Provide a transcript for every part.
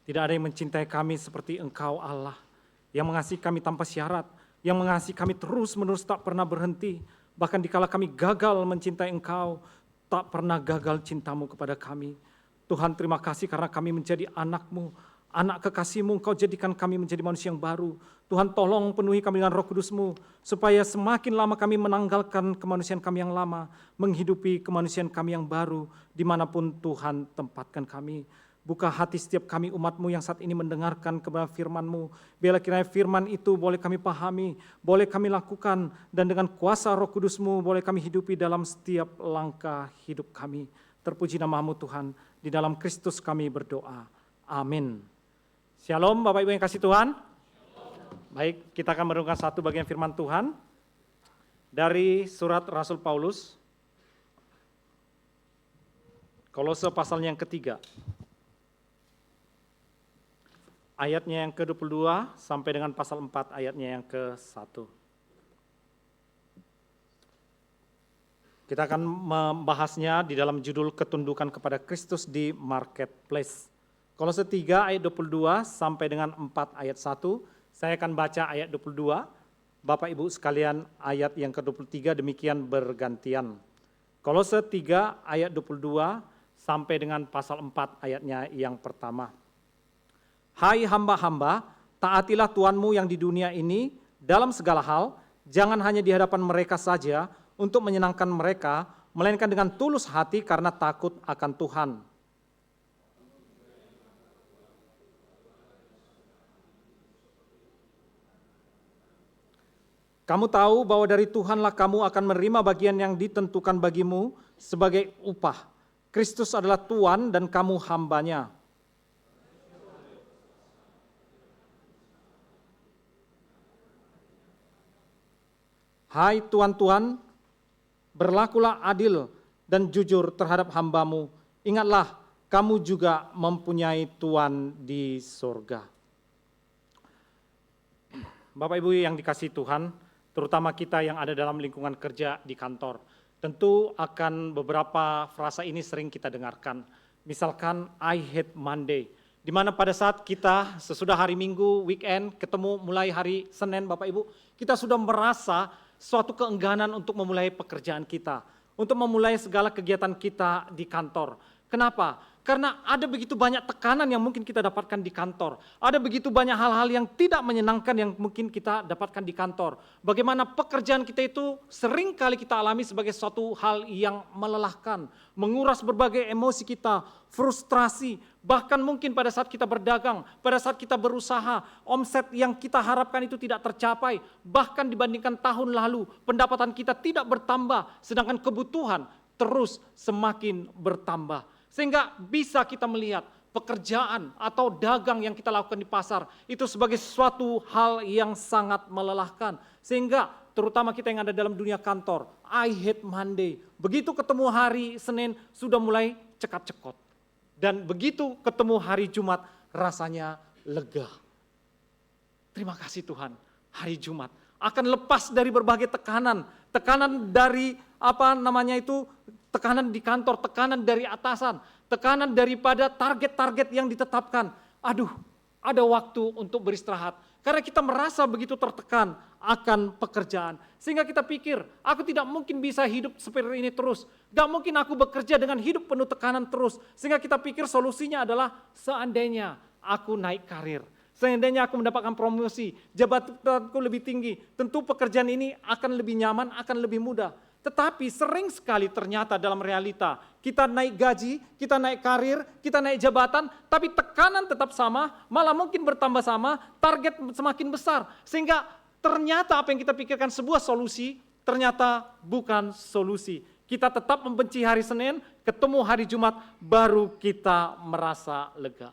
Tidak ada yang mencintai kami seperti Engkau Allah, yang mengasihi kami tanpa syarat, yang mengasihi kami terus-menerus tak pernah berhenti. Bahkan dikala kami gagal mencintai Engkau, tak pernah gagal cintamu kepada kami. Tuhan, terima kasih karena kami menjadi anak-Mu, anak kekasih-Mu. Engkau jadikan kami menjadi manusia yang baru. Tuhan, tolong penuhi kami dengan Roh Kudus-Mu, supaya semakin lama kami menanggalkan kemanusiaan kami yang lama, menghidupi kemanusiaan kami yang baru, dimanapun Tuhan tempatkan kami. Buka hati setiap kami umat-Mu yang saat ini mendengarkan kebenaran firman-Mu. Biarlah kiranya firman itu boleh kami pahami, boleh kami lakukan, dan dengan kuasa Roh Kudus-Mu boleh kami hidupi dalam setiap langkah hidup kami. Terpuji nama-Mu Tuhan, di dalam Kristus kami berdoa. Amin. Shalom Bapak Ibu yang kasih Tuhan. Baik, kita akan merenungkan satu bagian firman Tuhan dari surat Rasul Paulus, Kolose pasalnya yang ketiga. Ayatnya yang ke-22 sampai dengan pasal 4 ayatnya yang ke-1. Kita akan membahasnya di dalam judul ketundukan kepada Kristus di marketplace. Kolose 3 ayat 22 sampai dengan 4 ayat 1. Saya akan baca ayat 22. Bapak Ibu sekalian ayat yang ke-23 demikian bergantian. Kolose 3 ayat 22 sampai dengan pasal 4 ayatnya yang pertama. Hai hamba-hamba, taatilah Tuanmu yang di dunia ini dalam segala hal, jangan hanya di hadapan mereka saja untuk menyenangkan mereka, melainkan dengan tulus hati karena takut akan Tuhan. Kamu tahu bahwa dari Tuhanlah kamu akan menerima bagian yang ditentukan bagimu sebagai upah. Kristus adalah Tuan dan kamu hambanya. Hai tuan-tuan, berlakulah adil dan jujur terhadap hamba-Mu. Ingatlah, kamu juga mempunyai Tuan di surga. Bapak Ibu yang dikasihi Tuhan, terutama kita yang ada dalam lingkungan kerja di kantor, tentu akan beberapa frasa ini sering kita dengarkan. Misalkan, I hate Monday, di mana pada saat kita sesudah hari Minggu, weekend, ketemu mulai hari Senin, Bapak Ibu, kita sudah merasa suatu keengganan untuk memulai pekerjaan kita, untuk memulai segala kegiatan kita di kantor. Kenapa? Karena ada begitu banyak tekanan yang mungkin kita dapatkan di kantor. Ada begitu banyak hal-hal yang tidak menyenangkan yang mungkin kita dapatkan di kantor. Bagaimana pekerjaan kita itu sering kali kita alami sebagai suatu hal yang melelahkan, menguras berbagai emosi kita, frustrasi, bahkan mungkin pada saat kita berdagang, pada saat kita berusaha, omset yang kita harapkan itu tidak tercapai, bahkan dibandingkan tahun lalu, pendapatan kita tidak bertambah, sedangkan kebutuhan terus semakin bertambah. Sehingga bisa kita melihat pekerjaan atau dagang yang kita lakukan di pasar itu sebagai suatu hal yang sangat melelahkan. Sehingga terutama kita yang ada dalam dunia kantor, I hate Monday. Begitu ketemu hari Senin sudah mulai cekak-cekot. Dan begitu ketemu hari Jumat rasanya lega. Terima kasih Tuhan, hari Jumat akan lepas dari berbagai tekanan. Tekanan dari tekanan di kantor, tekanan dari atasan, tekanan daripada target-target yang ditetapkan. Aduh, ada waktu untuk beristirahat. Karena kita merasa begitu tertekan akan pekerjaan. Sehingga kita pikir, aku tidak mungkin bisa hidup seperti ini terus. Gak mungkin aku bekerja dengan hidup penuh tekanan terus. Sehingga kita pikir solusinya adalah seandainya aku naik karir. Seandainya aku mendapatkan promosi, jabatanku lebih tinggi, tentu pekerjaan ini akan lebih nyaman, akan lebih mudah. Tetapi sering sekali ternyata dalam realita, kita naik gaji, kita naik karir, kita naik jabatan, tapi tekanan tetap sama, malah mungkin bertambah sama, target semakin besar. Sehingga ternyata apa yang kita pikirkan sebuah solusi, ternyata bukan solusi. Kita tetap membenci hari Senin, ketemu hari Jumat, baru kita merasa lega.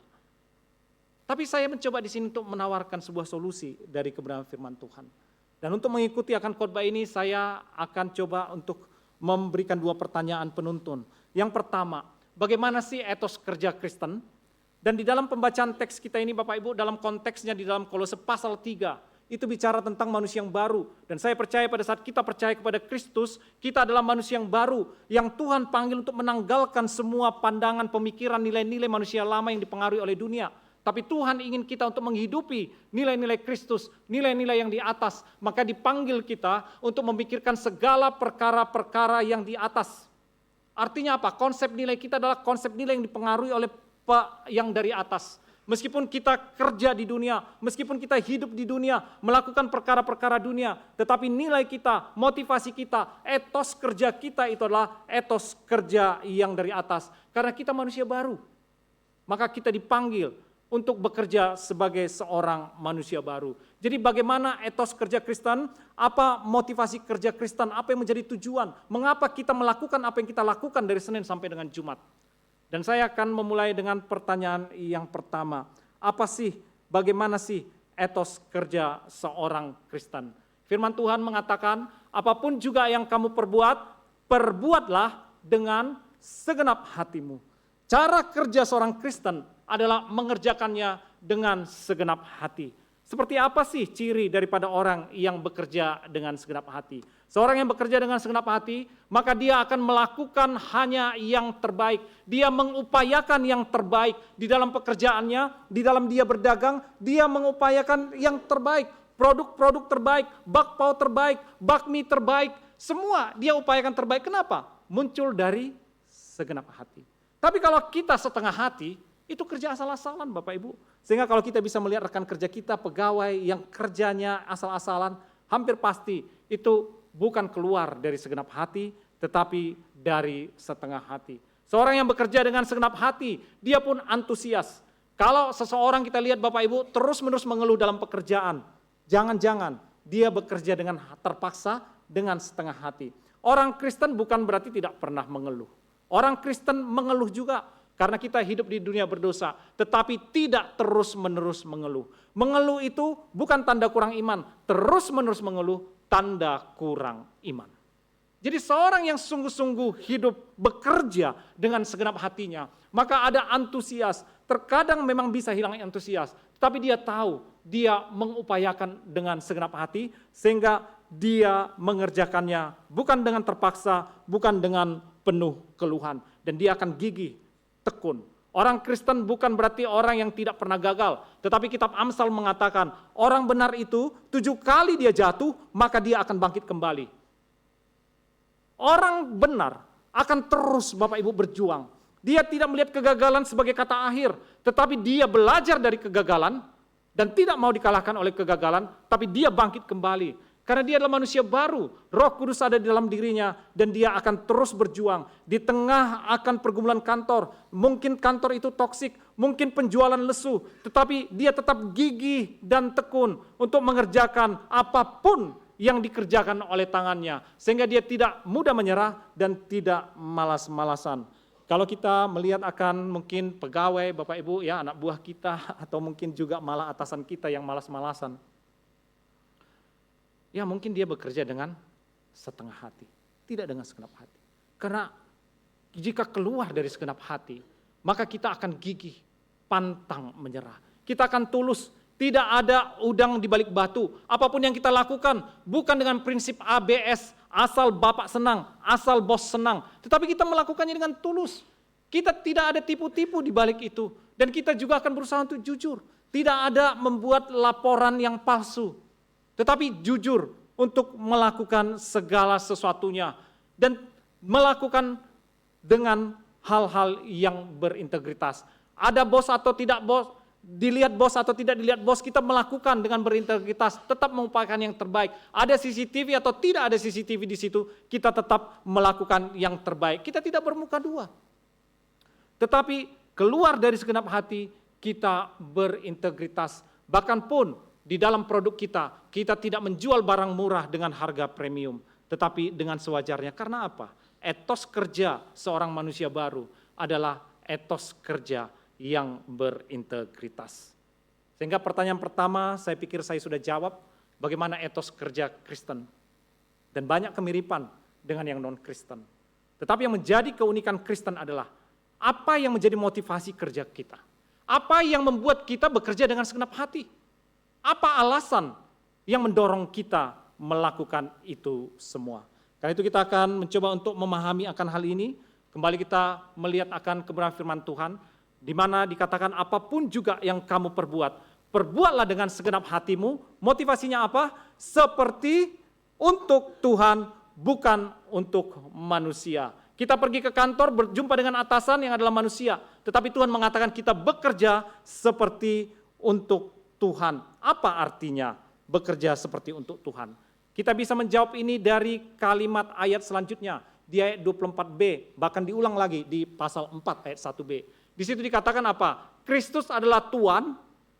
Tapi saya mencoba di sini untuk menawarkan sebuah solusi dari kebenaran firman Tuhan. Dan untuk mengikuti akan khotbah ini, saya akan coba untuk memberikan dua pertanyaan penuntun. Yang pertama, bagaimana sih etos kerja Kristen? Dan di dalam pembacaan teks kita ini Bapak Ibu, dalam konteksnya di dalam Kolose pasal 3, itu bicara tentang manusia yang baru. Dan saya percaya pada saat kita percaya kepada Kristus, kita adalah manusia yang baru, yang Tuhan panggil untuk menanggalkan semua pandangan, pemikiran, nilai-nilai manusia lama yang dipengaruhi oleh dunia. Tapi Tuhan ingin kita untuk menghidupi nilai-nilai Kristus, nilai-nilai yang di atas. Maka dipanggil kita untuk memikirkan segala perkara-perkara yang di atas. Artinya apa? Konsep nilai kita adalah konsep nilai yang dipengaruhi oleh yang dari atas. Meskipun kita kerja di dunia, meskipun kita hidup di dunia, melakukan perkara-perkara dunia, tetapi nilai kita, motivasi kita, etos kerja kita itu adalah etos kerja yang dari atas. Karena kita manusia baru, maka kita dipanggil untuk bekerja sebagai seorang manusia baru. Jadi bagaimana etos kerja Kristen, apa motivasi kerja Kristen, apa yang menjadi tujuan, mengapa kita melakukan apa yang kita lakukan dari Senin sampai dengan Jumat. Dan saya akan memulai dengan pertanyaan yang pertama. Apa sih, bagaimana sih etos kerja seorang Kristen? Firman Tuhan mengatakan, apapun juga yang kamu perbuat, perbuatlah dengan segenap hatimu. Cara kerja seorang Kristen adalah mengerjakannya dengan segenap hati. Seperti apa sih ciri daripada orang yang bekerja dengan segenap hati? Seorang yang bekerja dengan segenap hati, maka dia akan melakukan hanya yang terbaik. Dia mengupayakan yang terbaik di dalam pekerjaannya, di dalam dia berdagang, dia mengupayakan yang terbaik. Produk-produk terbaik, bakpao terbaik, bakmi terbaik, semua dia upayakan terbaik. Kenapa? Muncul dari segenap hati. Tapi kalau kita setengah hati, itu kerja asal-asalan Bapak Ibu. Sehingga kalau kita bisa melihat rekan kerja kita, pegawai yang kerjanya asal-asalan, hampir pasti itu bukan keluar dari segenap hati, tetapi dari setengah hati. Seorang yang bekerja dengan segenap hati, dia pun antusias. Kalau seseorang kita lihat Bapak Ibu terus-menerus mengeluh dalam pekerjaan, jangan-jangan dia bekerja dengan terpaksa, dengan setengah hati. Orang Kristen bukan berarti tidak pernah mengeluh. Orang Kristen mengeluh juga karena kita hidup di dunia berdosa, tetapi tidak terus-menerus mengeluh. Mengeluh itu bukan tanda kurang iman, terus-menerus mengeluh tanda kurang iman. Jadi seorang yang sungguh-sungguh hidup bekerja dengan segenap hatinya, maka ada antusias. Terkadang memang bisa hilang antusias, tetapi dia tahu dia mengupayakan dengan segenap hati sehingga dia mengerjakannya bukan dengan terpaksa, bukan dengan penuh keluhan, dan dia akan gigih, tekun. Orang Kristen bukan berarti orang yang tidak pernah gagal, tetapi kitab Amsal mengatakan orang benar itu 7 kali dia jatuh, maka dia akan bangkit kembali. Orang benar akan terus Bapak Ibu berjuang. Dia tidak melihat kegagalan sebagai kata akhir, tetapi dia belajar dari kegagalan dan tidak mau dikalahkan oleh kegagalan, tapi dia bangkit kembali. Karena dia adalah manusia baru, Roh Kudus ada di dalam dirinya dan dia akan terus berjuang. Di tengah akan pergumulan kantor, mungkin kantor itu toksik, mungkin penjualan lesu, tetapi dia tetap gigih dan tekun untuk mengerjakan apapun yang dikerjakan oleh tangannya. Sehingga dia tidak mudah menyerah dan tidak malas-malasan. Kalau kita melihat akan mungkin pegawai, Bapak Ibu, ya anak buah kita, atau mungkin juga malah atasan kita yang malas-malasan. Ya mungkin dia bekerja dengan setengah hati, tidak dengan segenap hati. Karena jika keluar dari segenap hati, maka kita akan gigih, pantang menyerah. Kita akan tulus, tidak ada udang di balik batu. Apapun yang kita lakukan bukan dengan prinsip ABS, asal Bapak senang, asal bos senang. Tetapi kita melakukannya dengan tulus. Kita tidak ada tipu-tipu di balik itu. Dan kita juga akan berusaha untuk jujur. Tidak ada membuat laporan yang palsu. Tetapi jujur untuk melakukan segala sesuatunya dan melakukan dengan hal-hal yang berintegritas. Ada bos atau tidak bos, dilihat bos atau tidak dilihat bos, kita melakukan dengan berintegritas, tetap mengupayakan yang terbaik. Ada CCTV atau tidak ada CCTV di situ, kita tetap melakukan yang terbaik. Kita tidak bermuka dua. Tetapi keluar dari segenap hati, kita berintegritas. Bahkan pun di dalam produk kita tidak menjual barang murah dengan harga premium, tetapi dengan sewajarnya. Karena apa? Etos kerja seorang manusia baru adalah etos kerja yang berintegritas. Sehingga pertanyaan pertama saya pikir saya sudah jawab, bagaimana etos kerja Kristen. Dan banyak kemiripan dengan yang non-Kristen. Tetapi yang menjadi keunikan Kristen adalah apa yang menjadi motivasi kerja kita. Apa yang membuat kita bekerja dengan segenap hati. Apa alasan yang mendorong kita melakukan itu semua? Karena itu kita akan mencoba untuk memahami akan hal ini. Kembali kita melihat akan kebenaran firman Tuhan. di mana dikatakan apapun juga yang kamu perbuat, perbuatlah dengan segenap hatimu. Motivasinya apa? Seperti untuk Tuhan, bukan untuk manusia. Kita pergi ke kantor berjumpa dengan atasan yang adalah manusia, tetapi Tuhan mengatakan kita bekerja seperti untuk Tuhan. Apa artinya bekerja seperti untuk Tuhan? Kita bisa menjawab ini dari kalimat ayat selanjutnya, di ayat 24b, bahkan diulang lagi di pasal 4 ayat 1b. Di situ dikatakan apa? Kristus adalah Tuhan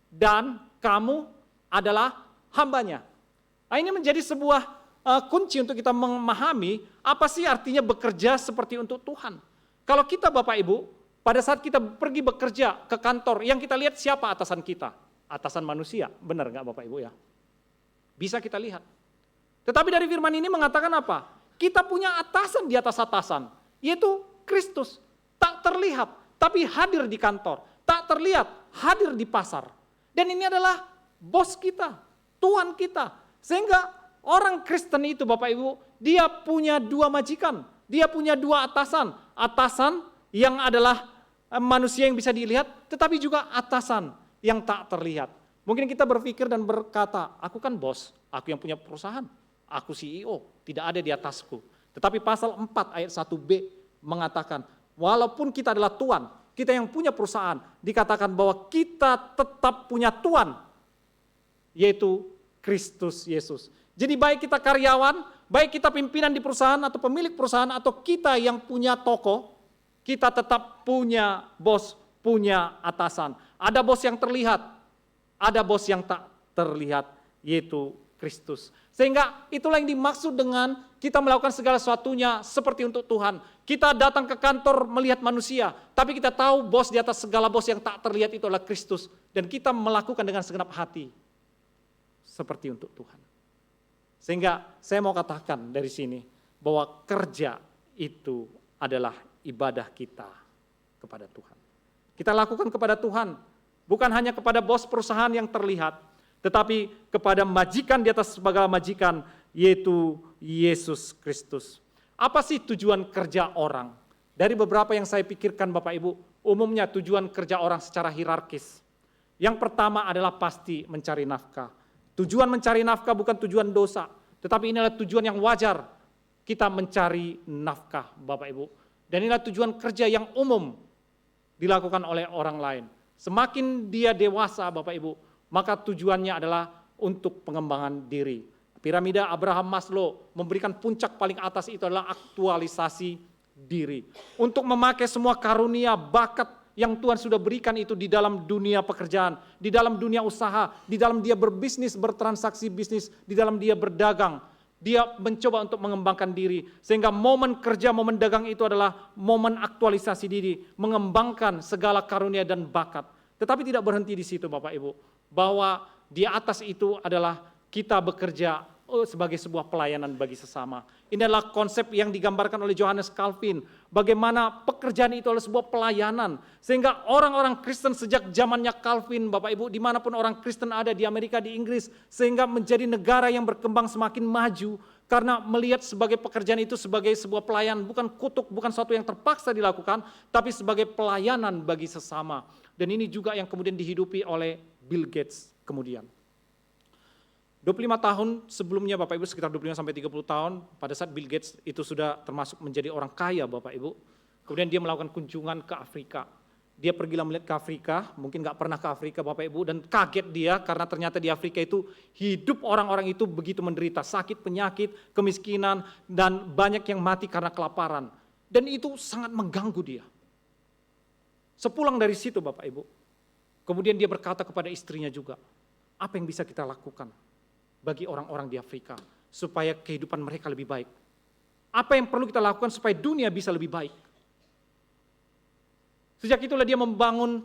dan kamu adalah hambanya. Nah, ini menjadi sebuah kunci untuk kita memahami apa sih artinya bekerja seperti untuk Tuhan. Kalau kita Bapak Ibu, pada saat kita pergi bekerja ke kantor, yang kita lihat siapa atasan kita? Atasan manusia, benar nggak Bapak Ibu ya? Bisa kita lihat. Tetapi dari firman ini mengatakan apa? Kita punya atasan di atas atasan, yaitu Kristus. Tak terlihat, tapi hadir di kantor. Tak terlihat, hadir di pasar. Dan ini adalah bos kita, Tuhan kita. Sehingga orang Kristen itu Bapak Ibu, dia punya dua majikan. Dia punya dua atasan. Atasan yang adalah manusia yang bisa dilihat, tetapi juga atasan yang tak terlihat. Mungkin kita berpikir dan berkata, aku kan bos, aku yang punya perusahaan. Aku CEO, tidak ada di atasku. Tetapi pasal 4 ayat 1b mengatakan, walaupun kita adalah Tuhan, kita yang punya perusahaan, dikatakan bahwa kita tetap punya Tuhan, yaitu Kristus Yesus. Jadi baik kita karyawan, baik kita pimpinan di perusahaan atau pemilik perusahaan, atau kita yang punya toko, kita tetap punya bos, punya atasan. Ada bos yang terlihat, ada bos yang tak terlihat, yaitu Kristus. Sehingga itulah yang dimaksud dengan kita melakukan segala sesuatunya seperti untuk Tuhan. Kita datang ke kantor melihat manusia, tapi kita tahu bos di atas segala bos yang tak terlihat itu adalah Kristus. Dan kita melakukan dengan segenap hati seperti untuk Tuhan. Sehingga saya mau katakan dari sini bahwa kerja itu adalah ibadah kita kepada Tuhan. Kita lakukan kepada Tuhan, bukan hanya kepada bos perusahaan yang terlihat, tetapi kepada majikan di atas segala majikan, yaitu Yesus Kristus. Apa sih tujuan kerja orang? Dari beberapa yang saya pikirkan Bapak Ibu, umumnya tujuan kerja orang secara hierarkis. Yang pertama adalah pasti mencari nafkah. Tujuan mencari nafkah bukan tujuan dosa, tetapi ini adalah tujuan yang wajar. Kita mencari nafkah Bapak Ibu. Dan inilah tujuan kerja yang umum dilakukan oleh orang lain. Semakin dia dewasa Bapak Ibu, maka tujuannya adalah untuk pengembangan diri. Piramida Abraham Maslow memberikan puncak paling atas itu adalah aktualisasi diri. Untuk memakai semua karunia, bakat yang Tuhan sudah berikan itu di dalam dunia pekerjaan, di dalam dunia usaha, di dalam dia berbisnis, bertransaksi bisnis, di dalam dia berdagang. Dia mencoba untuk mengembangkan diri. Sehingga momen kerja, momen dagang itu adalah momen aktualisasi diri, mengembangkan segala karunia dan bakat. Tetapi tidak berhenti di situ Bapak Ibu. Bahwa di atas itu adalah kita bekerja sebagai sebuah pelayanan bagi sesama. Ini adalah konsep yang digambarkan oleh Johannes Calvin. Bagaimana pekerjaan itu adalah sebuah pelayanan. Sehingga orang-orang Kristen sejak zamannya Calvin, Bapak Ibu, dimanapun orang Kristen ada di Amerika, di Inggris, sehingga menjadi negara yang berkembang semakin maju, karena melihat sebagai pekerjaan itu sebagai sebuah pelayanan, bukan kutuk, bukan sesuatu yang terpaksa dilakukan, tapi sebagai pelayanan bagi sesama. Dan ini juga yang kemudian dihidupi oleh Bill Gates kemudian. 25 tahun sebelumnya Bapak Ibu, sekitar 25-30 tahun, pada saat Bill Gates itu sudah termasuk menjadi orang kaya Bapak Ibu. Kemudian dia melakukan kunjungan ke Afrika. Dia pergilah melihat ke Afrika, mungkin gak pernah ke Afrika Bapak Ibu, dan kaget dia karena ternyata di Afrika itu hidup orang-orang itu begitu menderita, sakit, penyakit, kemiskinan, dan banyak yang mati karena kelaparan. Dan itu sangat mengganggu dia. Sepulang dari situ Bapak Ibu, kemudian dia berkata kepada istrinya juga, apa yang bisa kita lakukan bagi orang-orang di Afrika supaya kehidupan mereka lebih baik? Apa yang perlu kita lakukan supaya dunia bisa lebih baik? Sejak itulah dia membangun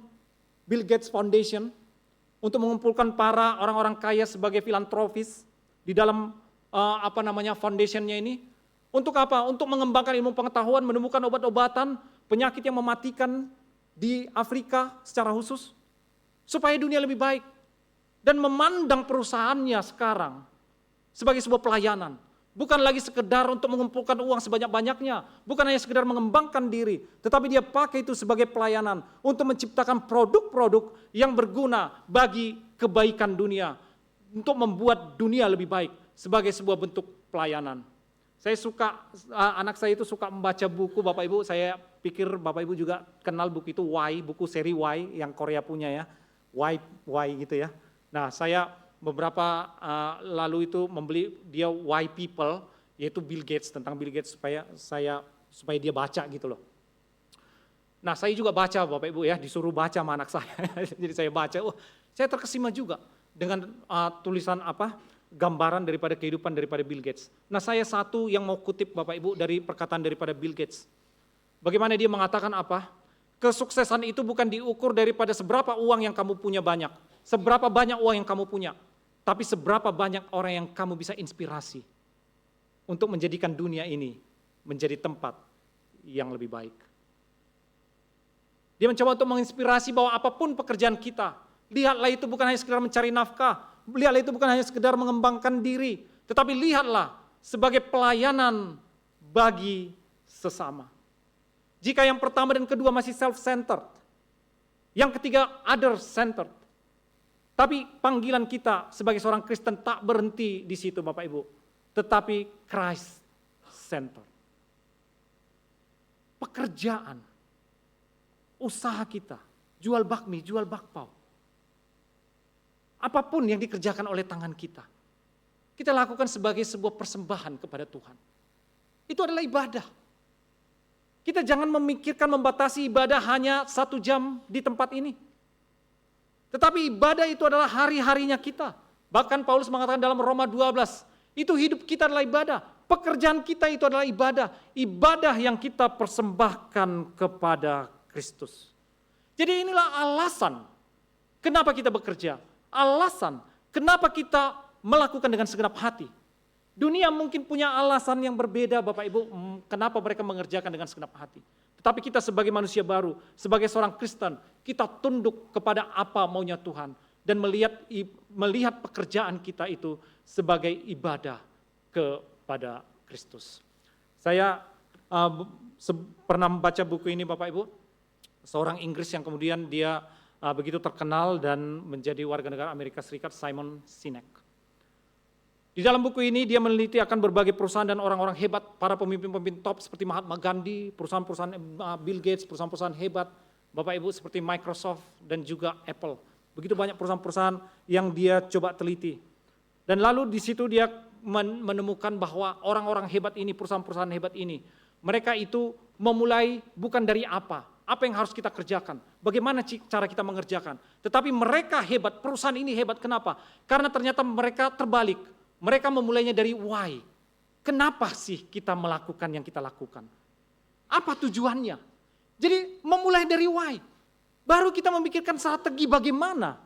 Bill Gates Foundation untuk mengumpulkan para orang-orang kaya sebagai filantropis di dalam foundationnya ini. Untuk apa? Untuk mengembangkan ilmu pengetahuan, menemukan obat-obatan penyakit yang mematikan di Afrika secara khusus, supaya dunia lebih baik. Dan memandang perusahaannya sekarang sebagai sebuah pelayanan. Bukan lagi sekedar untuk mengumpulkan uang sebanyak-banyaknya, bukan hanya sekedar mengembangkan diri, tetapi dia pakai itu sebagai pelayanan untuk menciptakan produk-produk yang berguna bagi kebaikan dunia, untuk membuat dunia lebih baik sebagai sebuah bentuk pelayanan. Saya suka, anak saya itu suka membaca buku, Bapak Ibu, saya pikir Bapak Ibu juga kenal buku itu Y, buku seri Y yang Korea punya ya, Y gitu ya. Nah, saya beberapa lalu itu membeli dia Why People, yaitu Bill Gates, tentang Bill Gates supaya dia baca gitu loh. Nah, saya juga baca Bapak Ibu ya, disuruh baca sama anak saya. Jadi saya baca, saya terkesima juga dengan tulisan gambaran daripada kehidupan daripada Bill Gates. Nah, saya satu yang mau kutip Bapak Ibu dari perkataan daripada Bill Gates. Bagaimana dia mengatakan apa? Kesuksesan itu bukan diukur daripada seberapa uang yang kamu punya banyak, seberapa banyak uang yang kamu punya, tapi seberapa banyak orang yang kamu bisa inspirasi untuk menjadikan dunia ini menjadi tempat yang lebih baik. Dia mencoba untuk menginspirasi bahwa apapun pekerjaan kita, lihatlah itu bukan hanya sekedar mencari nafkah, lihatlah itu bukan hanya sekedar mengembangkan diri, tetapi lihatlah sebagai pelayanan bagi sesama. Jika yang pertama dan kedua masih self-centered, yang ketiga other-centered, tapi panggilan kita sebagai seorang Kristen tak berhenti di situ Bapak Ibu, tetapi Christ-centered. Pekerjaan, usaha kita, jual bakmi, jual bakpao, apapun yang dikerjakan oleh tangan kita lakukan sebagai sebuah persembahan kepada Tuhan. Itu adalah ibadah. Kita jangan memikirkan membatasi ibadah hanya 1 jam di tempat ini. Tetapi ibadah itu adalah hari-harinya kita. Bahkan Paulus mengatakan dalam Roma 12, itu hidup kita adalah ibadah. Pekerjaan kita itu adalah ibadah. Ibadah yang kita persembahkan kepada Kristus. Jadi inilah alasan kenapa kita bekerja. Alasan kenapa kita melakukan dengan segenap hati. Dunia mungkin punya alasan yang berbeda Bapak Ibu, kenapa mereka mengerjakan dengan segenap hati. Tetapi kita sebagai manusia baru, sebagai seorang Kristen, kita tunduk kepada apa maunya Tuhan. Dan melihat pekerjaan kita itu sebagai ibadah kepada Kristus. Saya pernah membaca buku ini Bapak Ibu, seorang Inggris yang kemudian dia begitu terkenal dan menjadi warga negara Amerika Serikat, Simon Sinek. Di dalam buku ini dia meneliti akan berbagai perusahaan dan orang-orang hebat, para pemimpin-pemimpin top seperti Mahatma Gandhi, perusahaan-perusahaan Bill Gates, perusahaan-perusahaan hebat, Bapak Ibu seperti Microsoft dan juga Apple. Begitu banyak perusahaan-perusahaan yang dia coba teliti. Dan lalu di situ dia menemukan bahwa orang-orang hebat ini, perusahaan-perusahaan hebat ini, mereka itu memulai bukan dari apa yang harus kita kerjakan, bagaimana cara kita mengerjakan. Tetapi mereka hebat, perusahaan ini hebat, kenapa? Karena ternyata mereka terbalik. Mereka memulainya dari why. Kenapa sih kita melakukan yang kita lakukan? Apa tujuannya? Jadi memulai dari why. Baru kita memikirkan strategi bagaimana.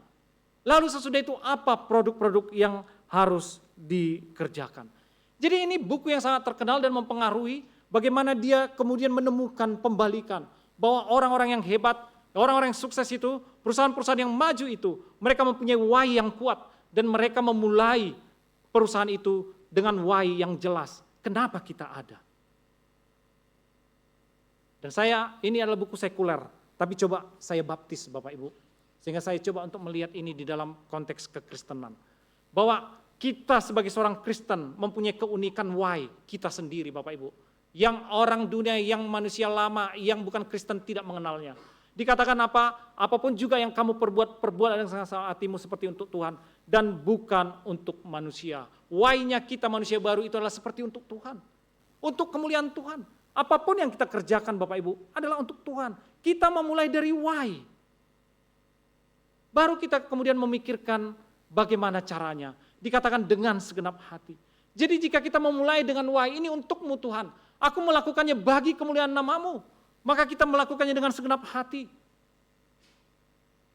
Lalu sesudah itu apa produk-produk yang harus dikerjakan. Jadi ini buku yang sangat terkenal dan mempengaruhi bagaimana dia kemudian menemukan pembalikan. Bahwa orang-orang yang hebat, orang-orang yang sukses itu, perusahaan-perusahaan yang maju itu, mereka mempunyai why yang kuat. Dan mereka memulai perusahaan itu dengan why yang jelas. Kenapa kita ada? Dan ini adalah buku sekuler, tapi coba saya baptis Bapak Ibu. Sehingga saya coba untuk melihat ini di dalam konteks kekristenan. Bahwa kita sebagai seorang Kristen mempunyai keunikan why kita sendiri Bapak Ibu. Yang orang dunia, yang manusia lama, yang bukan Kristen tidak mengenalnya. Dikatakan apapun juga yang kamu perbuat dengan sangat hatimu seperti untuk Tuhan dan bukan untuk manusia. Why-nya kita manusia baru itu adalah seperti untuk Tuhan. Untuk kemuliaan Tuhan. Apapun yang kita kerjakan Bapak Ibu adalah untuk Tuhan. Kita memulai dari why. Baru kita kemudian memikirkan bagaimana caranya. Dikatakan dengan segenap hati. Jadi jika kita memulai dengan why, ini untukmu Tuhan. Aku melakukannya bagi kemuliaan namamu. Maka kita melakukannya dengan segenap hati.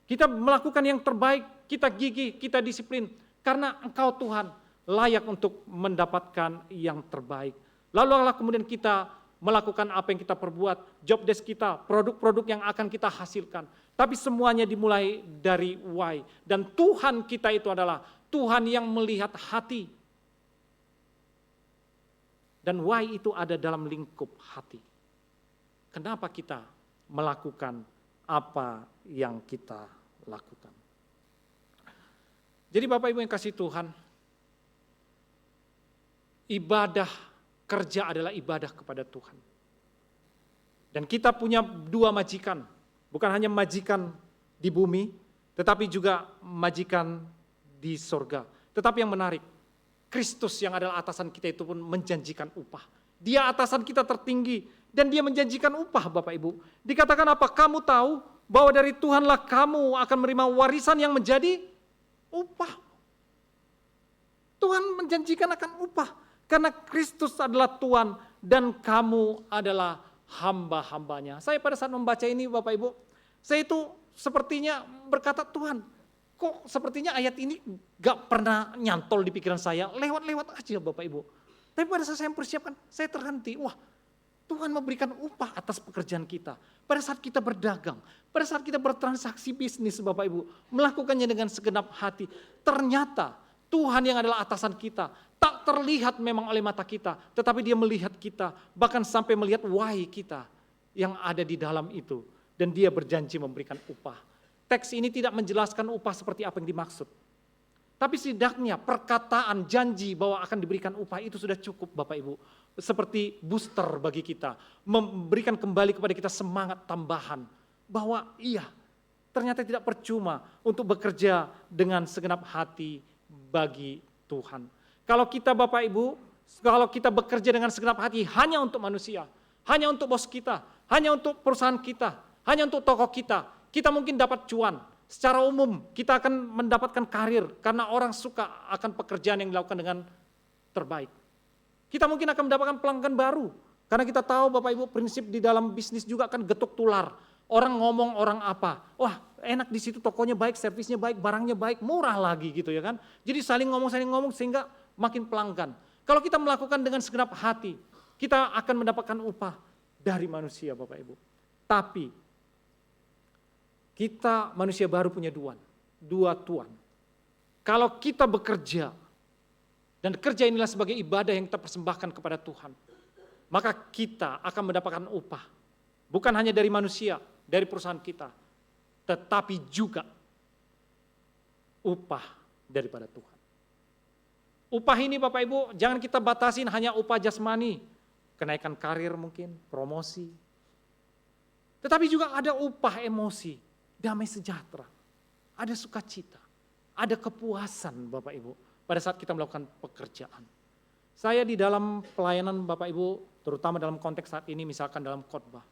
Kita melakukan yang terbaik, kita gigih, kita disiplin. Karena Engkau Tuhan layak untuk mendapatkan yang terbaik. Lalu Allah kemudian kita melakukan apa yang kita perbuat, job desk kita, produk-produk yang akan kita hasilkan. Tapi semuanya dimulai dari why. Dan Tuhan kita itu adalah Tuhan yang melihat hati. Dan why itu ada dalam lingkup hati. Kenapa kita melakukan apa yang kita lakukan. Jadi Bapak Ibu yang kasih Tuhan, ibadah kerja adalah ibadah kepada Tuhan. Dan kita punya dua majikan, bukan hanya majikan di bumi, tetapi juga majikan di sorga. Tetapi yang menarik, Kristus yang adalah atasan kita itu pun menjanjikan upah. Dia atasan kita tertinggi dan dia menjanjikan upah Bapak Ibu. Dikatakan apa? Kamu tahu bahwa dari Tuhanlah kamu akan menerima warisan yang menjadi upah. Tuhan menjanjikan akan upah. Karena Kristus adalah Tuhan dan kamu adalah hamba-hambanya. Saya pada saat membaca ini Bapak Ibu, saya itu sepertinya berkata, Tuhan, kok sepertinya ayat ini gak pernah nyantol di pikiran saya, lewat-lewat aja Bapak Ibu. Tapi pada saat saya mempersiapkan, saya terhenti, wah Tuhan memberikan upah atas pekerjaan kita. Pada saat kita berdagang, pada saat kita bertransaksi bisnis Bapak Ibu, melakukannya dengan segenap hati, ternyata Tuhan yang adalah atasan kita, tak terlihat memang oleh mata kita, tetapi dia melihat kita, bahkan sampai melihat why kita yang ada di dalam itu. Dan dia berjanji memberikan upah. Teks ini tidak menjelaskan upah seperti apa yang dimaksud. Tapi setidaknya perkataan janji bahwa akan diberikan upah itu sudah cukup Bapak Ibu. Seperti booster bagi kita, memberikan kembali kepada kita semangat tambahan. Bahwa iya, ternyata tidak percuma untuk bekerja dengan segenap hati bagi Tuhan. Kalau kita Bapak Ibu, kalau kita bekerja dengan segenap hati hanya untuk manusia, hanya untuk bos kita, hanya untuk perusahaan kita, hanya untuk toko kita, kita mungkin dapat cuan. Secara umum kita akan mendapatkan karir karena orang suka akan pekerjaan yang dilakukan dengan terbaik. Kita mungkin akan mendapatkan pelanggan baru karena kita tahu Bapak Ibu prinsip di dalam bisnis juga akan getuk tular. Orang ngomong orang apa, wah enak di situ tokonya baik, servisnya baik, barangnya baik, murah lagi gitu ya kan. Jadi saling ngomong sehingga makin pelanggan. Kalau kita melakukan dengan segenap hati, kita akan mendapatkan upah dari manusia Bapak Ibu. Tapi kita manusia baru punya dua tuan. Kalau kita bekerja, dan kerja inilah sebagai ibadah yang kita persembahkan kepada Tuhan, maka kita akan mendapatkan upah. Bukan hanya dari manusia, dari perusahaan kita, tetapi juga upah daripada Tuhan. Upah ini Bapak Ibu, jangan kita batasin hanya upah jasmani, kenaikan karir mungkin, promosi. Tetapi juga ada upah emosi, damai sejahtera, ada sukacita, ada kepuasan Bapak Ibu pada saat kita melakukan pekerjaan. Saya di dalam pelayanan Bapak Ibu, terutama dalam konteks saat ini misalkan dalam khotbah,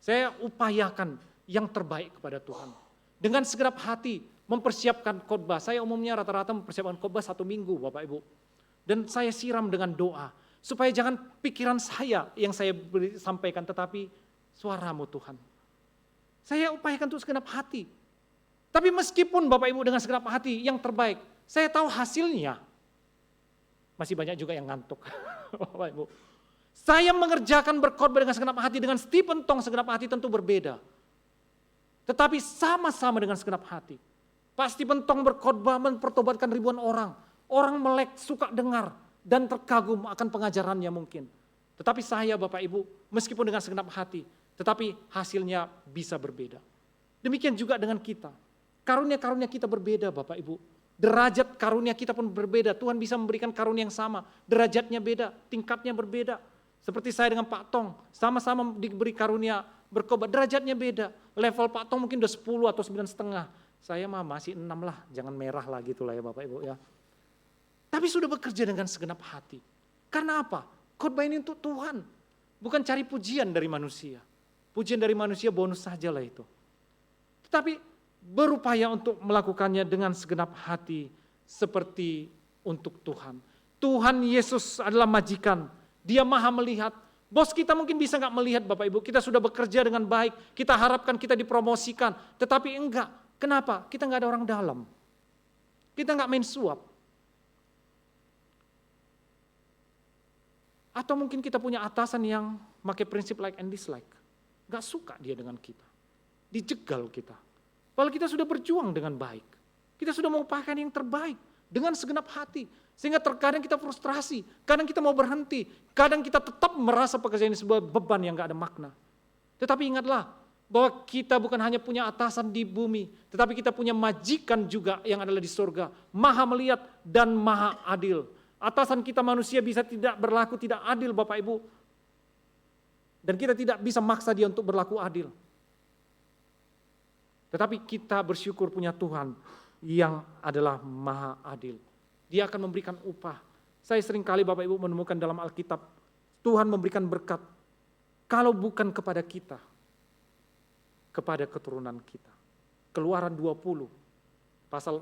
saya upayakan yang terbaik kepada Tuhan. Dengan segenap hati mempersiapkan khotbah. Saya umumnya rata-rata mempersiapkan khotbah 1 minggu Bapak Ibu. Dan saya siram dengan doa, supaya jangan pikiran saya yang saya sampaikan, tetapi suaramu Tuhan. Saya upayakan untuk segenap hati. Tapi meskipun Bapak Ibu dengan segenap hati yang terbaik, saya tahu hasilnya. Masih banyak juga yang ngantuk. Bapak Ibu. Saya mengerjakan berkhotbah dengan segenap hati, dengan Stephen Tong segenap hati tentu berbeda. Tetapi sama-sama dengan segenap hati. Pak Stephen Tong berkhotbah mempertobatkan ribuan orang. Orang melek, suka dengar, dan terkagum akan pengajarannya mungkin. Tetapi saya Bapak Ibu, meskipun dengan segenap hati, tetapi hasilnya bisa berbeda. Demikian juga dengan kita. Karunia-karunia kita berbeda Bapak Ibu. Derajat karunia kita pun berbeda. Tuhan bisa memberikan karunia yang sama. Derajatnya beda, tingkatnya berbeda. Seperti saya dengan Pak Tong, sama-sama diberi karunia berkhotbah. Derajatnya beda. Level Pak Tong mungkin udah 10 atau 9,5. Saya mah masih 6 lah, jangan merah lah gitu lah ya Bapak Ibu ya. Tapi sudah bekerja dengan segenap hati. Karena apa? Khotbah ini untuk Tuhan. Bukan cari pujian dari manusia. Pujian dari manusia bonus saja lah itu. Tetapi berupaya untuk melakukannya dengan segenap hati seperti untuk Tuhan. Tuhan Yesus adalah majikan. Dia maha melihat. Bos kita mungkin bisa nggak melihat Bapak Ibu. Kita sudah bekerja dengan baik. Kita harapkan kita dipromosikan. Tetapi enggak. Kenapa? Kita nggak ada orang dalam. Kita nggak main suap. Atau mungkin kita punya atasan yang pakai prinsip like and dislike. Gak suka dia dengan kita. Dijegal kita. Padahal kita sudah berjuang dengan baik. Kita sudah mengupayakan yang terbaik. dengan segenap hati. Sehingga terkadang kita frustrasi, kadang kita mau berhenti, kadang kita tetap merasa pekerjaan ini sebuah beban yang gak ada makna. Tetapi ingatlah bahwa kita bukan hanya punya atasan di bumi, tetapi kita punya majikan juga yang adalah di surga, maha melihat dan maha adil. Atasan kita manusia bisa tidak berlaku tidak adil Bapak Ibu, dan kita tidak bisa maksa dia untuk berlaku adil. Tetapi kita bersyukur punya Tuhan yang adalah maha adil. Dia akan memberikan upah. Saya sering kali Bapak Ibu menemukan dalam Alkitab, Tuhan memberikan berkat, kalau bukan kepada kita, kepada keturunan kita. Keluaran 20, pasal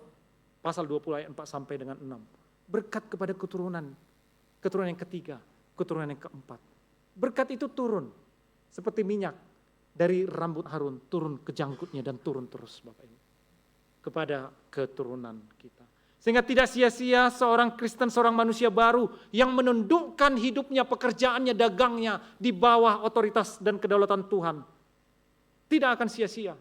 20 ayat 4 sampai dengan 6. Berkat kepada keturunan yang ketiga, keturunan yang keempat. Berkat itu turun, seperti minyak dari rambut Harun, turun ke janggutnya dan turun terus Bapak Ibu, kepada keturunan kita. Sehingga tidak sia-sia seorang Kristen, seorang manusia baru yang menundukkan hidupnya, pekerjaannya, dagangnya di bawah otoritas dan kedaulatan Tuhan. Tidak akan sia-sia.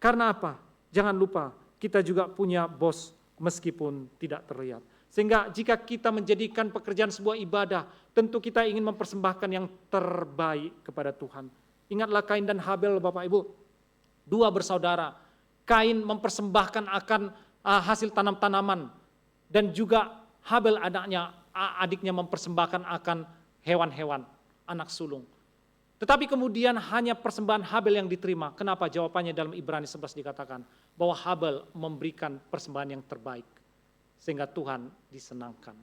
Karena apa? Jangan lupa, kita juga punya bos meskipun tidak terlihat. Sehingga jika kita menjadikan pekerjaan sebuah ibadah, tentu kita ingin mempersembahkan yang terbaik kepada Tuhan. Ingatlah Kain dan Habel Bapak Ibu, dua bersaudara. Kain mempersembahkan akan hasil tanam-tanaman, dan juga Habel adiknya mempersembahkan akan hewan-hewan, anak sulung. Tetapi kemudian hanya persembahan Habel yang diterima. Kenapa? Jawabannya dalam Ibrani 11 dikatakan bahwa Habel memberikan persembahan yang terbaik, sehingga Tuhan disenangkan.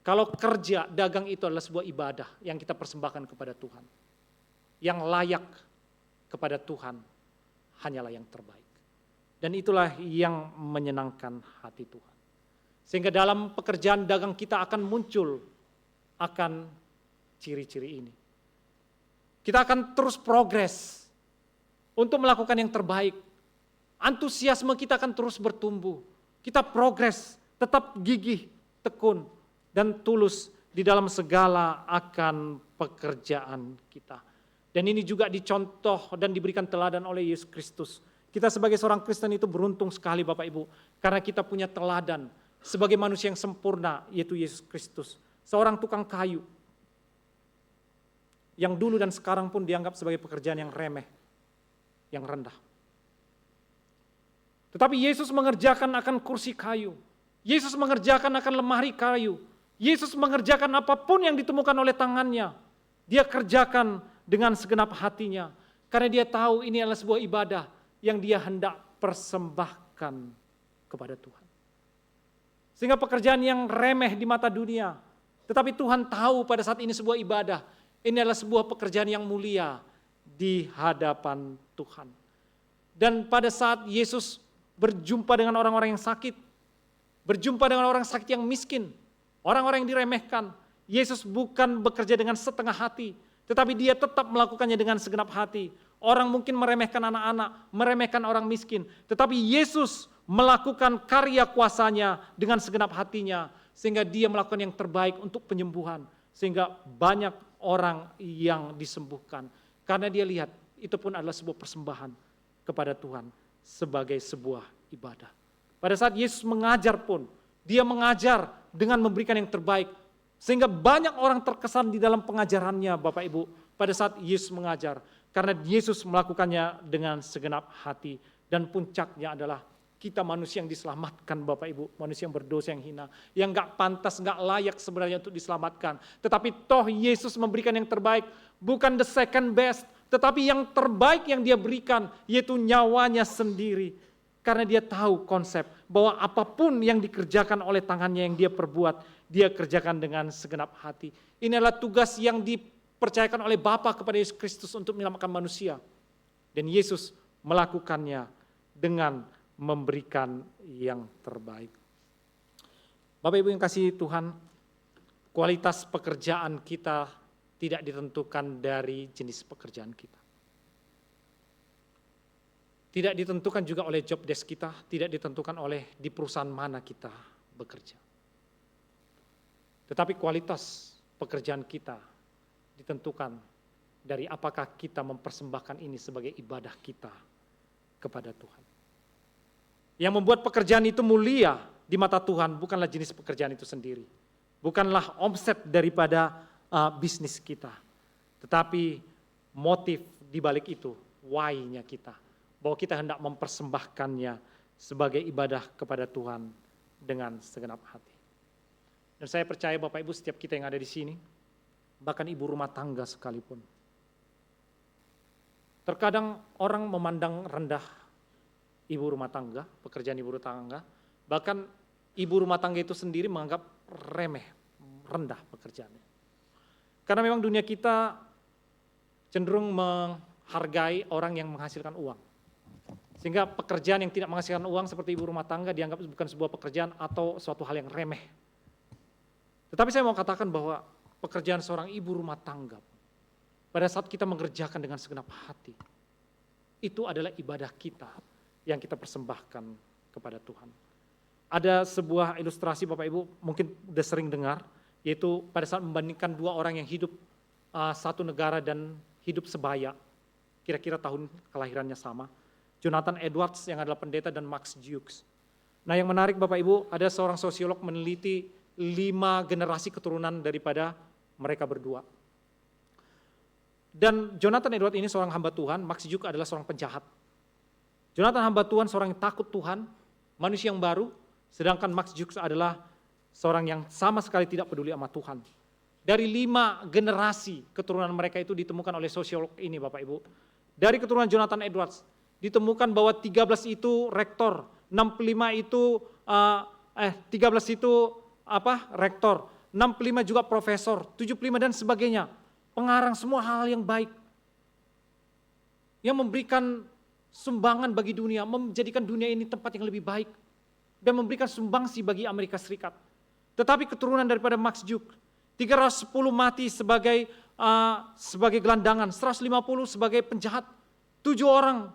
Kalau kerja, dagang itu adalah sebuah ibadah yang kita persembahkan kepada Tuhan. Yang layak kepada Tuhan hanyalah yang terbaik. Dan itulah yang menyenangkan hati Tuhan. Sehingga dalam pekerjaan dagang kita akan muncul akan ciri-ciri ini. Kita akan terus progres untuk melakukan yang terbaik. Antusiasme kita akan terus bertumbuh. Kita progres, tetap gigih, tekun, dan tulus di dalam segala akan pekerjaan kita. Dan ini juga dicontoh dan diberikan teladan oleh Yesus Kristus. Kita sebagai seorang Kristen itu beruntung sekali Bapak Ibu, karena kita punya teladan sebagai manusia yang sempurna, yaitu Yesus Kristus. Seorang tukang kayu, yang dulu dan sekarang pun dianggap sebagai pekerjaan yang remeh, yang rendah. Tetapi Yesus mengerjakan akan kursi kayu, Yesus mengerjakan akan lemari kayu, Yesus mengerjakan apapun yang ditemukan oleh tangannya, dia kerjakan dengan segenap hatinya, karena dia tahu ini adalah sebuah ibadah yang dia hendak persembahkan kepada Tuhan. Sehingga pekerjaan yang remeh di mata dunia, tetapi Tuhan tahu pada saat ini sebuah ibadah, ini adalah sebuah pekerjaan yang mulia di hadapan Tuhan. Dan pada saat Yesus berjumpa dengan orang-orang yang sakit, berjumpa dengan orang sakit yang miskin, orang-orang yang diremehkan, Yesus bukan bekerja dengan setengah hati, tetapi dia tetap melakukannya dengan segenap hati. Orang mungkin meremehkan anak-anak, meremehkan orang miskin, tetapi Yesus melakukan karya kuasanya dengan segenap hatinya, sehingga dia melakukan yang terbaik untuk penyembuhan, sehingga banyak orang yang disembuhkan. Karena dia lihat, itu pun adalah sebuah persembahan kepada Tuhan sebagai sebuah ibadah. Pada saat Yesus mengajar pun, dia mengajar dengan memberikan yang terbaik, sehingga banyak orang terkesan di dalam pengajarannya Bapak Ibu, pada saat Yesus mengajar. Karena Yesus melakukannya dengan segenap hati. Dan puncaknya adalah kita manusia yang diselamatkan Bapak Ibu. Manusia yang berdosa, yang hina. Yang gak pantas, gak layak sebenarnya untuk diselamatkan. Tetapi toh Yesus memberikan yang terbaik. Bukan the second best. Tetapi yang terbaik yang dia berikan, yaitu nyawanya sendiri. Karena dia tahu konsep bahwa apapun yang dikerjakan oleh tangannya yang dia perbuat, dia kerjakan dengan segenap hati. Ini adalah tugas yang dipercayakan oleh Bapa kepada Yesus Kristus untuk menyelamatkan manusia. Dan Yesus melakukannya dengan memberikan yang terbaik. Bapak Ibu yang kasih Tuhan, kualitas pekerjaan kita tidak ditentukan dari jenis pekerjaan kita. Tidak ditentukan juga oleh job desk kita, tidak ditentukan oleh di perusahaan mana kita bekerja. Tetapi kualitas pekerjaan kita ditentukan dari apakah kita mempersembahkan ini sebagai ibadah kita kepada Tuhan. Yang membuat pekerjaan itu mulia di mata Tuhan bukanlah jenis pekerjaan itu sendiri. Bukanlah omset daripada bisnis kita. Tetapi motif di balik itu, why-nya kita. Bahwa kita hendak mempersembahkannya sebagai ibadah kepada Tuhan dengan segenap hati. Dan saya percaya Bapak Ibu setiap kita yang ada di sini, bahkan ibu rumah tangga sekalipun. Terkadang orang memandang rendah ibu rumah tangga, pekerjaan ibu rumah tangga, bahkan ibu rumah tangga itu sendiri menganggap remeh, rendah pekerjaannya. Karena memang dunia kita cenderung menghargai orang yang menghasilkan uang. Sehingga pekerjaan yang tidak menghasilkan uang seperti ibu rumah tangga dianggap bukan sebuah pekerjaan atau suatu hal yang remeh. Tetapi saya mau katakan bahwa pekerjaan seorang ibu rumah tangga, pada saat kita mengerjakan dengan segenap hati, itu adalah ibadah kita yang kita persembahkan kepada Tuhan. Ada sebuah ilustrasi Bapak Ibu mungkin udah sering dengar, yaitu pada saat membandingkan dua orang yang hidup satu negara dan hidup sebaya, kira-kira tahun kelahirannya sama, Jonathan Edwards yang adalah pendeta dan Max Jukes. Nah yang menarik Bapak Ibu, ada seorang sosiolog meneliti 5 generasi keturunan daripada mereka berdua. Dan Jonathan Edwards ini seorang hamba Tuhan, Max Jukes adalah seorang penjahat. Jonathan hamba Tuhan, seorang yang takut Tuhan, manusia yang baru, sedangkan Max Jukes adalah seorang yang sama sekali tidak peduli sama Tuhan. Dari 5 generasi keturunan mereka itu ditemukan oleh sosiolog ini Bapak Ibu. Dari keturunan Jonathan Edwards, ditemukan bahwa 13 itu rektor, 65 itu 13 itu rektor, 65 juga profesor, 75 dan sebagainya. Pengarang semua hal yang baik. Yang memberikan sumbangan bagi dunia, menjadikan dunia ini tempat yang lebih baik. Dan memberikan sumbangsi bagi Amerika Serikat. Tetapi keturunan daripada Max Jukes, 310 mati sebagai gelandangan, 150 sebagai penjahat, 7 orang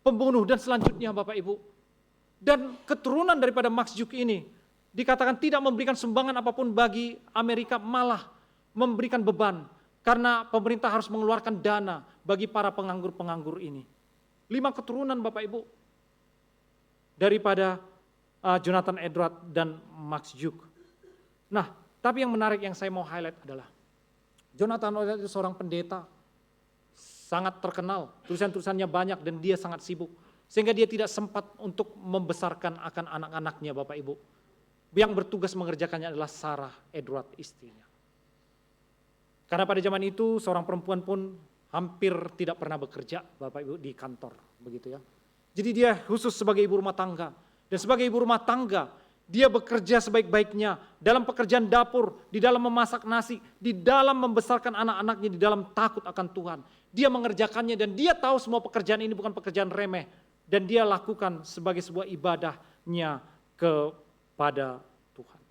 pembunuh dan selanjutnya Bapak Ibu. Dan keturunan daripada Max Jukes ini dikatakan tidak memberikan sumbangan apapun bagi Amerika, malah memberikan beban. Karena pemerintah harus mengeluarkan dana bagi para penganggur-penganggur ini. 5 keturunan Bapak Ibu daripada Jonathan Edwards dan Max Jukes. Nah, tapi yang menarik yang saya mau highlight adalah Jonathan Edwards itu seorang pendeta, sangat terkenal, tulisan-tulisannya banyak dan dia sangat sibuk. Sehingga dia tidak sempat untuk membesarkan akan anak-anaknya Bapak Ibu. Yang bertugas mengerjakannya adalah Sarah Edwards istrinya. Karena pada zaman itu seorang perempuan pun hampir tidak pernah bekerja Bapak Ibu di kantor, begitu ya. Jadi dia khusus sebagai ibu rumah tangga. Dan sebagai ibu rumah tangga, dia bekerja sebaik-baiknya dalam pekerjaan dapur, di dalam memasak nasi, di dalam membesarkan anak-anaknya, di dalam takut akan Tuhan. Dia mengerjakannya dan dia tahu semua pekerjaan ini bukan pekerjaan remeh. Dan dia lakukan sebagai sebuah ibadahnya kepada Tuhan.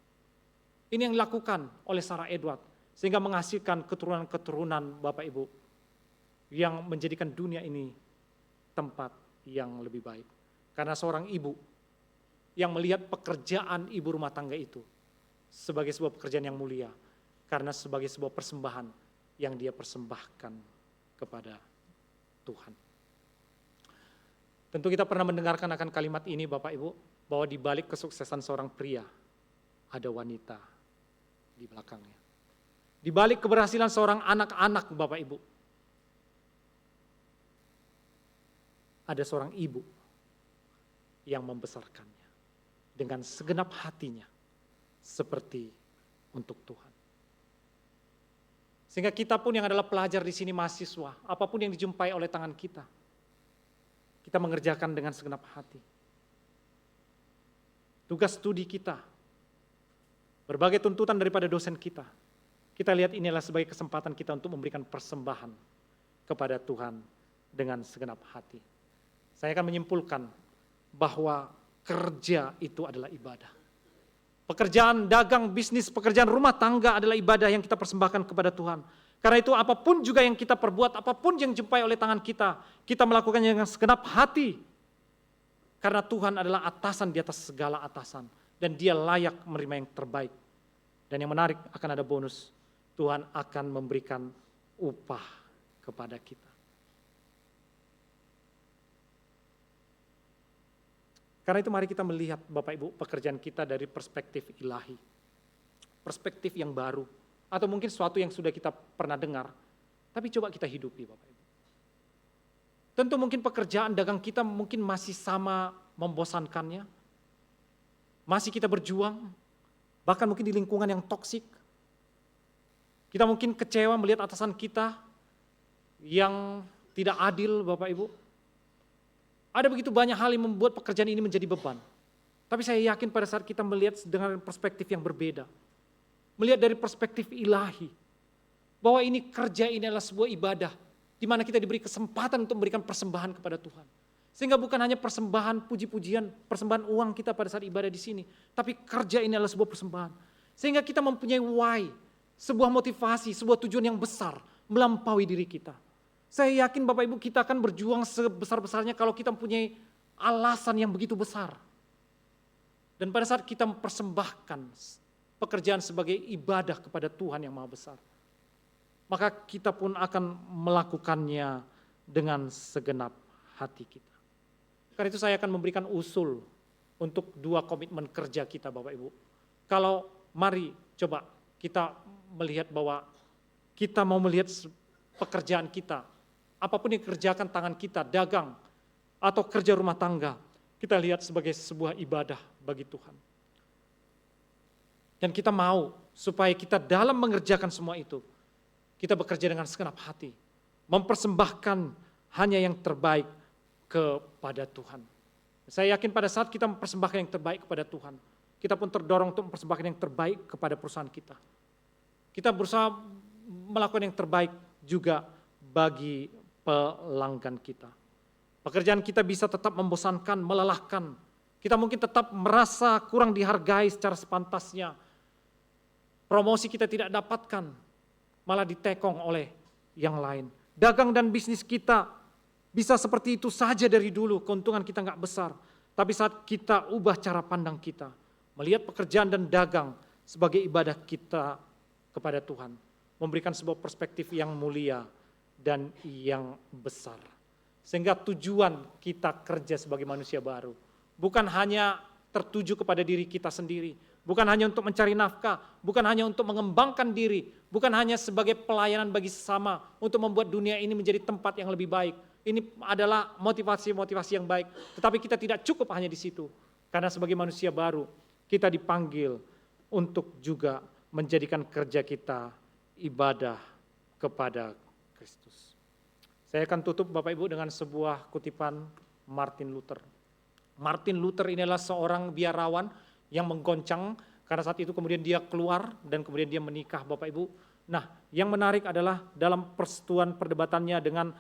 Ini yang dilakukan oleh Sarah Edwards. Sehingga menghasilkan keturunan-keturunan Bapak Ibu yang menjadikan dunia ini tempat yang lebih baik. Karena seorang ibu yang melihat pekerjaan ibu rumah tangga itu sebagai sebuah pekerjaan yang mulia. Karena sebagai sebuah persembahan yang dia persembahkan kepada Tuhan. Tentu kita pernah mendengarkan akan kalimat ini Bapak Ibu, bahwa di balik kesuksesan seorang pria ada wanita di belakangnya. Di balik keberhasilan seorang anak-anak Bapak Ibu, ada seorang ibu yang membesarkannya dengan segenap hatinya seperti untuk Tuhan. Sehingga kita pun yang adalah pelajar di sini, mahasiswa, apapun yang dijumpai oleh tangan kita mengerjakan dengan segenap hati. Tugas studi kita, berbagai tuntutan daripada dosen kita lihat inilah sebagai kesempatan kita untuk memberikan persembahan kepada Tuhan dengan segenap hati. Saya akan menyimpulkan bahwa kerja itu adalah ibadah. Pekerjaan dagang, bisnis, pekerjaan rumah tangga adalah ibadah yang kita persembahkan kepada Tuhan. Karena itu apapun juga yang kita perbuat, apapun yang jumpai oleh tangan kita melakukannya dengan segenap hati. Karena Tuhan adalah atasan di atas segala atasan. Dan dia layak menerima yang terbaik. Dan yang menarik akan ada bonus. Tuhan akan memberikan upah kepada kita. Karena itu mari kita melihat Bapak Ibu pekerjaan kita dari perspektif ilahi. Perspektif yang baru. Atau mungkin sesuatu yang sudah kita pernah dengar. Tapi coba kita hidupi Bapak Ibu. Tentu mungkin pekerjaan dagang kita mungkin masih sama membosankannya. Masih kita berjuang. Bahkan mungkin di lingkungan yang toksik. Kita mungkin kecewa melihat atasan kita yang tidak adil Bapak Ibu. Ada begitu banyak hal yang membuat pekerjaan ini menjadi beban. Tapi saya yakin pada saat kita melihat dengan perspektif yang berbeda. Melihat dari perspektif ilahi. Bahwa ini kerja ini adalah sebuah ibadah. Di mana kita diberi kesempatan untuk memberikan persembahan kepada Tuhan. Sehingga bukan hanya persembahan puji-pujian, persembahan uang kita pada saat ibadah di sini. Tapi kerja ini adalah sebuah persembahan. Sehingga kita mempunyai why, sebuah motivasi, sebuah tujuan yang besar melampaui diri kita. Saya yakin Bapak Ibu kita akan berjuang sebesar-besarnya kalau kita mempunyai alasan yang begitu besar. Dan pada saat kita mempersembahkan pekerjaan sebagai ibadah kepada Tuhan yang Maha Besar, maka kita pun akan melakukannya dengan segenap hati kita. Karena itu saya akan memberikan usul untuk 2 komitmen kerja kita Bapak Ibu. Kalau mari coba kita melihat bahwa kita mau melihat pekerjaan kita, apapun yang kerjakan tangan kita, dagang, atau kerja rumah tangga, kita lihat sebagai sebuah ibadah bagi Tuhan. Dan kita mau supaya kita dalam mengerjakan semua itu, kita bekerja dengan segenap hati, mempersembahkan hanya yang terbaik kepada Tuhan. Saya yakin pada saat kita mempersembahkan yang terbaik kepada Tuhan, kita pun terdorong untuk mempersembahkan yang terbaik kepada perusahaan kita. Kita berusaha melakukan yang terbaik juga bagi pelanggan kita. Pekerjaan kita bisa tetap membosankan, melelahkan. Kita mungkin tetap merasa kurang dihargai secara sepantasnya. Promosi kita tidak dapatkan, malah ditekong oleh yang lain. Dagang dan bisnis kita bisa seperti itu saja dari dulu, keuntungan kita nggak besar. Tapi saat kita ubah cara pandang kita, melihat pekerjaan dan dagang sebagai ibadah kita kepada Tuhan, memberikan sebuah perspektif yang mulia dan yang besar. Sehingga tujuan kita kerja sebagai manusia baru bukan hanya tertuju kepada diri kita sendiri, bukan hanya untuk mencari nafkah, bukan hanya untuk mengembangkan diri, bukan hanya sebagai pelayanan bagi sesama untuk membuat dunia ini menjadi tempat yang lebih baik. Ini adalah motivasi-motivasi yang baik, tetapi kita tidak cukup hanya di situ. Karena sebagai manusia baru, kita dipanggil untuk juga menjadikan kerja kita ibadah kepada Kristus. Saya akan tutup Bapak Ibu dengan sebuah kutipan Martin Luther. Martin Luther ini adalah seorang biarawan yang menggoncang karena saat itu kemudian dia keluar dan kemudian dia menikah Bapak Ibu. Nah, yang menarik adalah dalam persetujuan perdebatannya dengan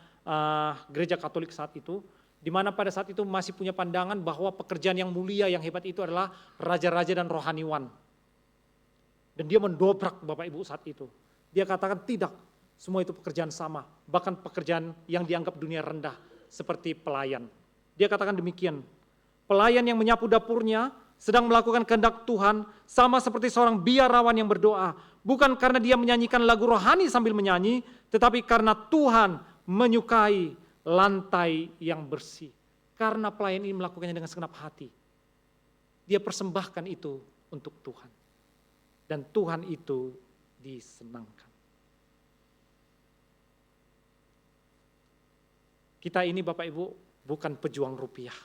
gereja Katolik saat itu, di mana pada saat itu masih punya pandangan bahwa pekerjaan yang mulia, yang hebat itu adalah raja-raja dan rohaniwan. Dan dia mendobrak Bapak Ibu saat itu. Dia katakan tidak, semua itu pekerjaan sama, bahkan pekerjaan yang dianggap dunia rendah seperti pelayan. Dia katakan demikian, pelayan yang menyapu dapurnya sedang melakukan kehendak Tuhan sama seperti seorang biarawan yang berdoa, bukan karena dia menyanyikan lagu rohani sambil menyanyi, tetapi karena Tuhan menyukai lantai yang bersih. Karena pelayan ini melakukannya dengan segenap hati. Dia persembahkan itu untuk Tuhan. Dan Tuhan itu disenangkan. Kita ini Bapak Ibu bukan pejuang rupiah.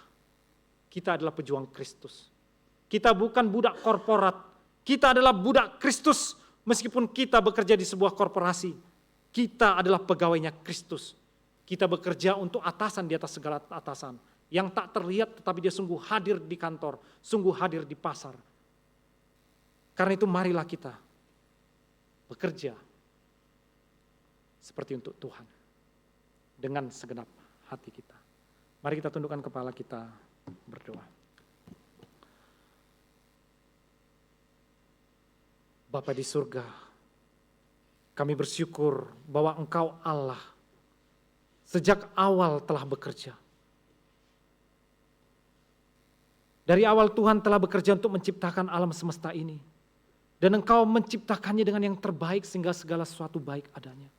Kita adalah pejuang Kristus. Kita bukan budak korporat. Kita adalah budak Kristus. Meskipun kita bekerja di sebuah korporasi, kita adalah pegawainya Kristus. Kita bekerja untuk atasan di atas segala atasan. Yang tak terlihat tetapi dia sungguh hadir di kantor, sungguh hadir di pasar. Karena itu marilah kita bekerja seperti untuk Tuhan. Dengan segenap hati kita. Mari kita tundukkan kepala kita berdoa. Bapa di surga, kami bersyukur bahwa Engkau Allah sejak awal telah bekerja. Dari awal Tuhan telah bekerja untuk menciptakan alam semesta ini. Dan Engkau menciptakannya dengan yang terbaik sehingga segala sesuatu baik adanya.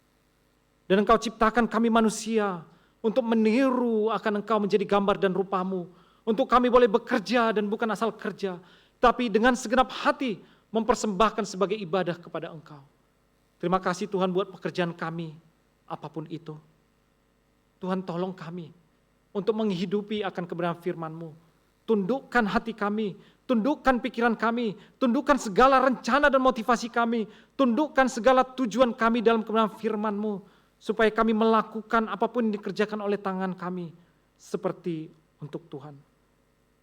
Dan Engkau ciptakan kami manusia untuk meniru akan Engkau menjadi gambar dan rupa-Mu. Untuk kami boleh bekerja dan bukan asal kerja, tapi dengan segenap hati mempersembahkan sebagai ibadah kepada Engkau. Terima kasih Tuhan buat pekerjaan kami, apapun itu. Tuhan tolong kami untuk menghidupi akan kebenaran firman-Mu. Tundukkan hati kami, tundukkan pikiran kami, tundukkan segala rencana dan motivasi kami, tundukkan segala tujuan kami dalam kebenaran firman-Mu, supaya kami melakukan apapun yang dikerjakan oleh tangan kami, seperti untuk Tuhan.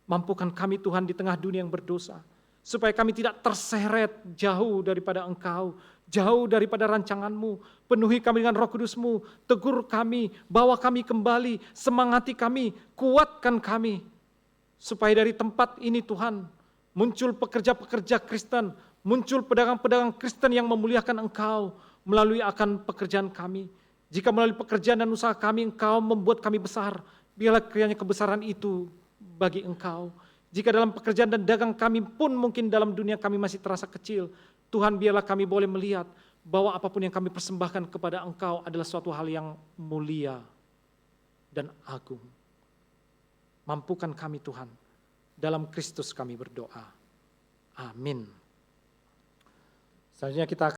Mampukan kami Tuhan di tengah dunia yang berdosa, supaya kami tidak terseret jauh daripada Engkau, jauh daripada rancangan-Mu. Penuhi kami dengan Roh Kudus-Mu, tegur kami, bawa kami kembali, semangati kami, kuatkan kami. Supaya dari tempat ini Tuhan, muncul pekerja-pekerja Kristen, muncul pedagang-pedagang Kristen yang memuliakan Engkau melalui akan pekerjaan kami. Jika melalui pekerjaan dan usaha kami Engkau membuat kami besar, biarlah kiranya kebesaran itu bagi Engkau. Jika dalam pekerjaan dan dagang kami pun mungkin dalam dunia kami masih terasa kecil, Tuhan biarlah kami boleh melihat bahwa apapun yang kami persembahkan kepada Engkau adalah suatu hal yang mulia dan agung. Mampukan kami Tuhan, dalam Kristus kami berdoa. Amin. Selanjutnya kita